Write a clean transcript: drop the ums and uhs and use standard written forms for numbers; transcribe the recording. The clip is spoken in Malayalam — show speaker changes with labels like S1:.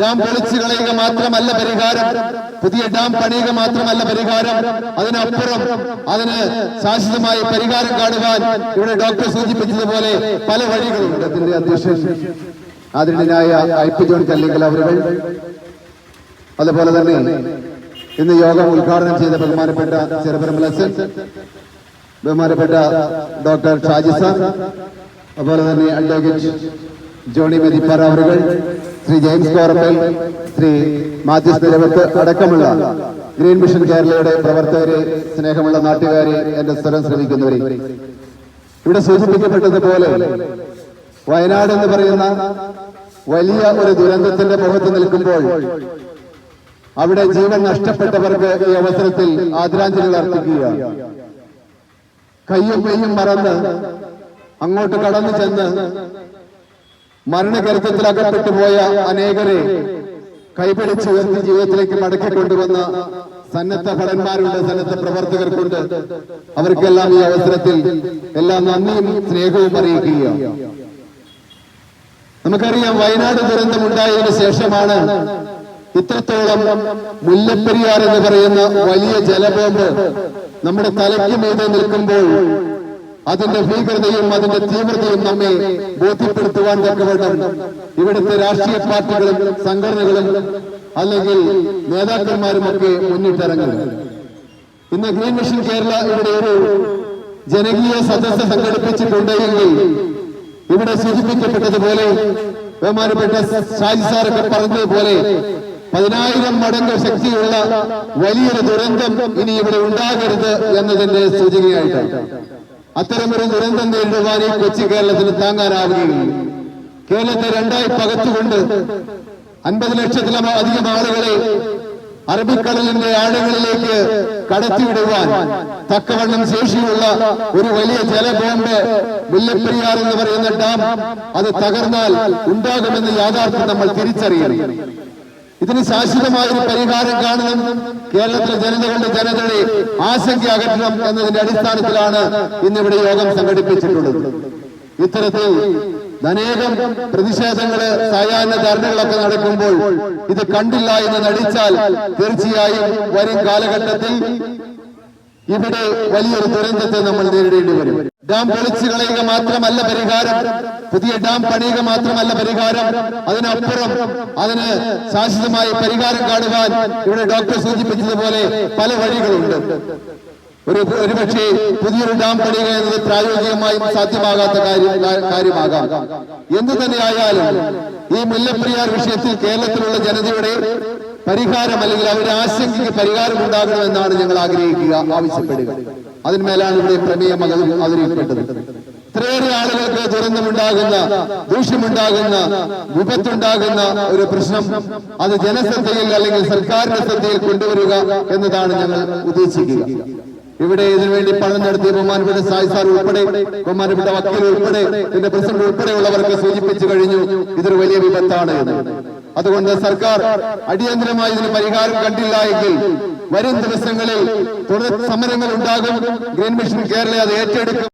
S1: ഡാം പൊളിച്ചു കളയുക മാത്രമല്ല പരിഹാരം, പുതിയ ഡാം പണിയുക മാത്രമല്ല പരിഹാരം, അതിനപ്പുറം അതിന് ശാശ്വതമായി പരിഹാരം കാണുവാൻ ഇവിടെ ഡോക്ടർ സൂചിപ്പിച്ചതുപോലെ പല വഴികളുണ്ട്. അതിന്റെ അധ്യക്ഷൻ ആദരണീയനായ ഐ.പി. ജോൺ കല്ലിങ്കൽ അവരുകൾ, അതുപോലെ തന്നെ ഇന്ന് യോഗം ഉദ്ഘാടനം ചെയ്ത ബഹുമാനപ്പെട്ട ചെറുപറമ്പ് ലസൻ, ബഹുമാനപ്പെട്ട ഡോക്ടർ ഷാജി സാർ, അതുപോലെ തന്നെ അഡ്വക്കേറ്റ് ജോണി മെതിപ്പാറ അവരുകൾ, ശ്രീ ജെയിംസ് കോറപ്പൽ, ശ്രീ മാത്യൂസ് നിലവത്ത് അടക്കമുള്ള ഗ്രീൻ മിഷൻ കേരളയുടെ പ്രവർത്തകരെ, സ്നേഹമുള്ള നാട്ടുകാരെ, എന്റെ സ്വരം ശ്രമിക്കുന്നവരെ, ഇവിടെ സൂചിപ്പിക്കപ്പെട്ടതുപോലെ വയനാട് എന്ന് പറയുന്ന വലിയ ഒരു ദുരന്തത്തിന്റെ മുഖത്ത് നിൽക്കുമ്പോൾ അവിടെ ജീവൻ നഷ്ടപ്പെട്ടവർക്ക് ഈ അവസരത്തിൽ ആദരാഞ്ജലികൾ അർപ്പിക്കുകയാണ്. കയ്യും മെയ്യും മറന്ന് അങ്ങോട്ട് കടന്നു ചെന്ന് മരണകരുത്തത്തിൽ അകപ്പെട്ടു പോയ അനേകരെ കൈപിടിച്ച് ഉയർത്തി ജീവിതത്തിലേക്ക് മടക്കിക്കൊണ്ടുവന്ന സന്നദ്ധ ഭടന്മാരുണ്ട്, സന്നദ്ധ പ്രവർത്തകർക്കുണ്ട്. അവർക്കെല്ലാം ഈ അവസരത്തിൽ എല്ലാം നന്ദിയും സ്നേഹവും അറിയിക്കുകയാണ്. നമുക്കറിയാം, വയനാട് ദുരന്തം ഉണ്ടായതിനു ശേഷമാണ് ഇത്രത്തോളം മുല്ലപ്പെരിയാർ എന്ന് പറയുന്ന വലിയ ജലബോംബ് നമ്മുടെ തലയ്ക്ക് മീതെ നിൽക്കുമ്പോൾ അതിന്റെ ഭീകരതയും അതിന്റെ തീവ്രതയും നമ്മെ ബോധ്യപ്പെടുത്തുവാൻ തക്കവണ്ണം ഇവിടുത്തെ രാഷ്ട്രീയ പാർട്ടികളും സംഘടനകളും അല്ലെങ്കിൽ നേതാക്കന്മാരുമൊക്കെ മുന്നിട്ടിറങ്ങും. ഇന്ന് ഗ്രീൻ മിഷൻ കേരള ഇവിടെ ഒരു ജനകീയ സദസ്സ് സംഘടിപ്പിച്ചിട്ടുണ്ടെങ്കിൽ ഇവിടെ സൂചിപ്പിക്കപ്പെട്ടതുപോലെ ബഹുമാനപ്പെട്ട ഷാജി സാറൊക്കെ പറഞ്ഞതുപോലെ 10,000 മടങ്ങ് ശക്തിയുള്ള വലിയൊരു ദുരന്തം ഇനി ഇവിടെ ഉണ്ടാകരുത് എന്നതിന്റെ സൂചനയായിട്ടാണ്. അത്തരമൊരു ദുരന്തം നേരിടുവാൻ ഈ കൊച്ചി കേരളത്തിന് താങ്ങാനാവുകയില്ല. കേരളത്തെ രണ്ടായി പകച്ചുകൊണ്ട് 50 ലക്ഷത്തിലധികം ആളുകളെ അറബിക്കടലിന്റെ ആഴങ്ങളിലേക്ക് കടത്തിവിടുവാൻ തക്കവണ്ണം ശേഷിയുള്ള ഒരു വലിയ ജലബോംബ് മുല്ലപ്പെരിയാർ എന്ന് പറയുന്ന ഡാം അത് തകർന്നാൽ ഉണ്ടാകുമെന്ന് യാഥാർത്ഥ്യം നമ്മൾ തിരിച്ചറിയണം. ഇതിന് ശാശ്വതമായൊരു പരിഹാരം കാണണം. കേരളത്തിലെ ജനതയുടെ ആശങ്ക അകറ്റണം എന്നതിന്റെ അടിസ്ഥാനത്തിലാണ് ഇന്നിവിടെ യോഗം സംഘടിപ്പിച്ചിട്ടുള്ളത്. ഇത്തരത്തിൽ അനേകം പ്രതിഷേധങ്ങള്, സായാഹ്ന ധർണകളൊക്കെ നടക്കുമ്പോൾ ഇത് കണ്ടില്ല എന്ന് നടിച്ചാൽ തീർച്ചയായും വരും കാലഘട്ടത്തിൽ ഇവിടെ വലിയൊരു ദുരന്തത്തെ നമ്മൾ നേരിടേണ്ടി വരും. ഡാം പൊളിച്ചു കളയുക മാത്രമല്ല പരിഹാരം, പുതിയ ഡാം പണിയുക മാത്രമല്ല പരിഹാരം, അതിനപ്പുറം അതിന് ശാശ്വതമായി പരിഹാരം കാണുവാൻ ഇവിടെ ഡോക്ടർ സൂചിപ്പിച്ചതുപോലെ പല വഴികളുണ്ട്. ഒരുപക്ഷെ പുതിയൊരു ഡാം പണിയുക എന്നത് പ്രായോഗികമായും സാധ്യമാകാത്ത കാര്യമാകാം. എന്തു തന്നെയായാലും ഈ മുല്ലപ്പെരിയാർ വിഷയത്തിൽ കേരളത്തിലുള്ള ജനതയുടെ പരിഹാരം അല്ലെങ്കിൽ അവരുടെ ആശങ്കയ്ക്ക് പരിഹാരം ഉണ്ടാകണമെന്നാണ് ഞങ്ങൾ ആഗ്രഹിക്കുക, ആവശ്യപ്പെടുക. അതിന്മേലാണ് ഇവിടെ പ്രമേയം അവതരിപ്പിക്കപ്പെട്ടത്. ഇത്രയേറെ ആളുകൾക്ക് ദുരന്തമുണ്ടാകുന്ന, ദൂഷ്യമുണ്ടാകുന്ന, വിപത്തുണ്ടാകുന്ന ഒരു പ്രശ്നം അത് ജനശ്രദ്ധയിൽ അല്ലെങ്കിൽ സർക്കാരിന്റെ ശ്രദ്ധയിൽ കൊണ്ടുവരിക എന്നതാണ് ഞങ്ങൾ ഉദ്ദേശിക്കുക. ഇവിടെ ഇതിനുവേണ്ടി പഠനം നടത്തിയ ബഹുമാനപ്പെട്ട സായി സാർ ഉൾപ്പെടെ, ബഹുമാനപ്പെട്ട വക്കീൽ ഉൾപ്പെടെ, ഇതിന്റെ പ്രസിഡന്റ് ഉൾപ്പെടെയുള്ളവർക്ക് സൂചിപ്പിച്ചു കഴിഞ്ഞു ഇതൊരു വലിയ വിപത്താണ് എന്ന്. അതുകൊണ്ട് സർക്കാർ അടിയന്തരമായി ഇതിന് പരിഹാരം കണ്ടില്ല എങ്കിൽ വരും ദിവസങ്ങളിൽ തുടർ സമരങ്ങൾ ഉണ്ടാകും. ഗ്രീൻ മിഷൻ കേരള അത് ഏറ്റെടുക്കും.